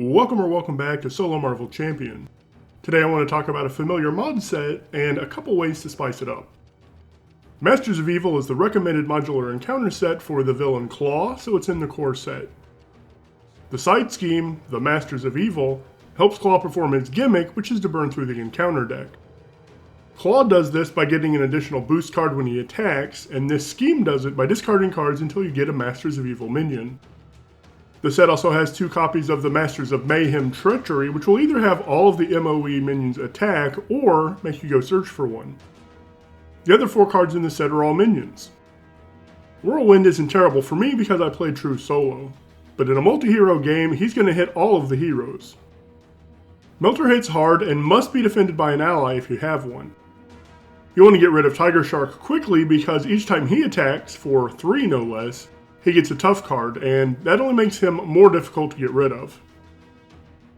Welcome back to Solo Marvel Champion. Today I want to talk about a familiar mod set and a couple ways to spice it up. Masters of Evil is the recommended modular encounter set for the villain Claw, so it's in the core set. The side scheme, the Masters of Evil, helps Claw perform its gimmick, which is to burn through the encounter deck. Claw does this by getting an additional boost card when he attacks, and this scheme does it by discarding cards until you get a Masters of Evil minion. The set also has 2 copies of the Masters of Mayhem Treachery, which will either have all of the MOE minions attack, or make you go search for one. The other 4 cards in the set are all minions. Whirlwind isn't terrible for me because I play true solo, but in a multi-hero game, he's going to hit all of the heroes. Melter hits hard and must be defended by an ally if you have one. You want to get rid of Tiger Shark quickly because each time he attacks, for 3 no less, he gets a tough card, and that only makes him more difficult to get rid of.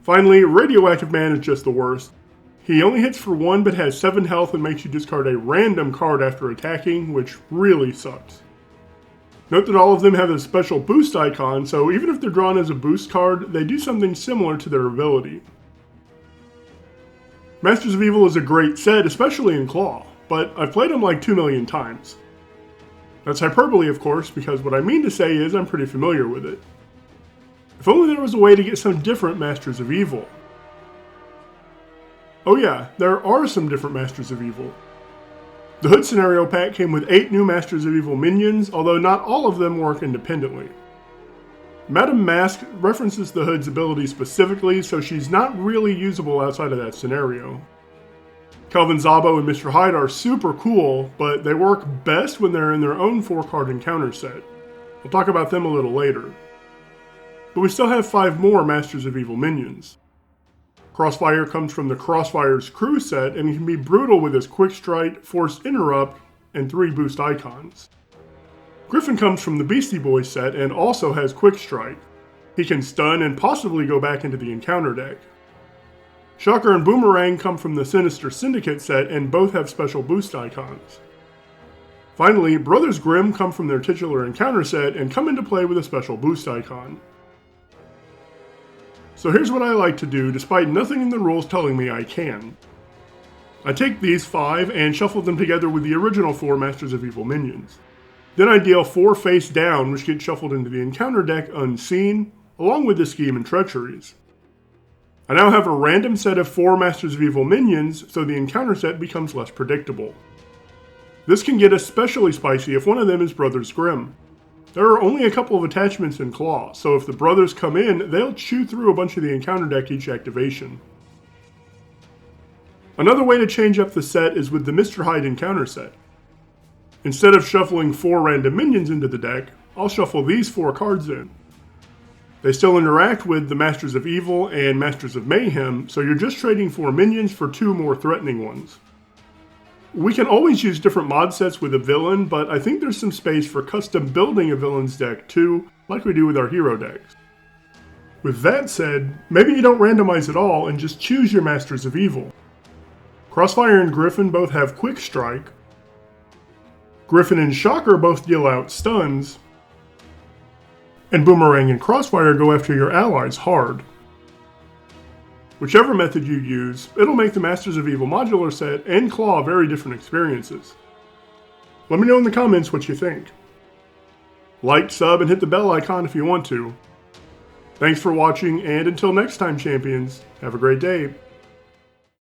Finally, Radioactive Man is just the worst. He only hits for 1 but has 7 health and makes you discard a random card after attacking, which really sucks. Note that all of them have a special boost icon, so even if they're drawn as a boost card, they do something similar to their ability. Masters of Evil is a great set, especially in Claw, but I've played him like 2 million times. That's hyperbole, of course, because what I mean to say is I'm pretty familiar with it. If only there was a way to get some different Masters of Evil. Oh yeah, there are some different Masters of Evil. The Hood Scenario Pack came with 8 new Masters of Evil minions, although not all of them work independently. Madame Mask references the Hood's ability specifically, so she's not really usable outside of that scenario. Kelvin Zabo and Mr. Hyde are super cool, but they work best when they're in their own 4-card encounter set. We'll talk about them a little later. But we still have 5 more Masters of Evil minions. Crossfire comes from the Crossfire's Crew set, and he can be brutal with his Quick Strike, Force Interrupt, and 3 boost icons. Griffin comes from the Beastie Boys set and also has Quick Strike. He can stun and possibly go back into the encounter deck. Shocker and Boomerang come from the Sinister Syndicate set and both have special boost icons. Finally, Brothers Grimm come from their titular encounter set and come into play with a special boost icon. So here's what I like to do despite nothing in the rules telling me I can. I take these 5 and shuffle them together with the original 4 Masters of Evil minions. Then I deal 4 face down, which get shuffled into the encounter deck unseen, along with the Scheme and Treacheries. I now have a random set of 4 Masters of Evil minions, so the encounter set becomes less predictable. This can get especially spicy if one of them is Brothers Grimm. There are only a couple of attachments in Claw, so if the brothers come in, they'll chew through a bunch of the encounter deck each activation. Another way to change up the set is with the Mr. Hyde encounter set. Instead of shuffling 4 random minions into the deck, I'll shuffle these 4 cards in. They still interact with the Masters of Evil and Masters of Mayhem, so you're just trading 4 minions for 2 more threatening ones. We can always use different mod sets with a villain, but I think there's some space for custom building a villain's deck too, like we do with our hero decks. With that said, maybe you don't randomize at all and just choose your Masters of Evil. Crossfire and Griffin both have Quick Strike. Griffin and Shocker both deal out stuns. And Boomerang and Crossfire go after your allies hard. Whichever method you use, it'll make the Masters of Evil modular set and Claw very different experiences. Let me know in the comments what you think. Like, sub, and hit the bell icon if you want to. Thanks for watching, and until next time, champions, have a great day.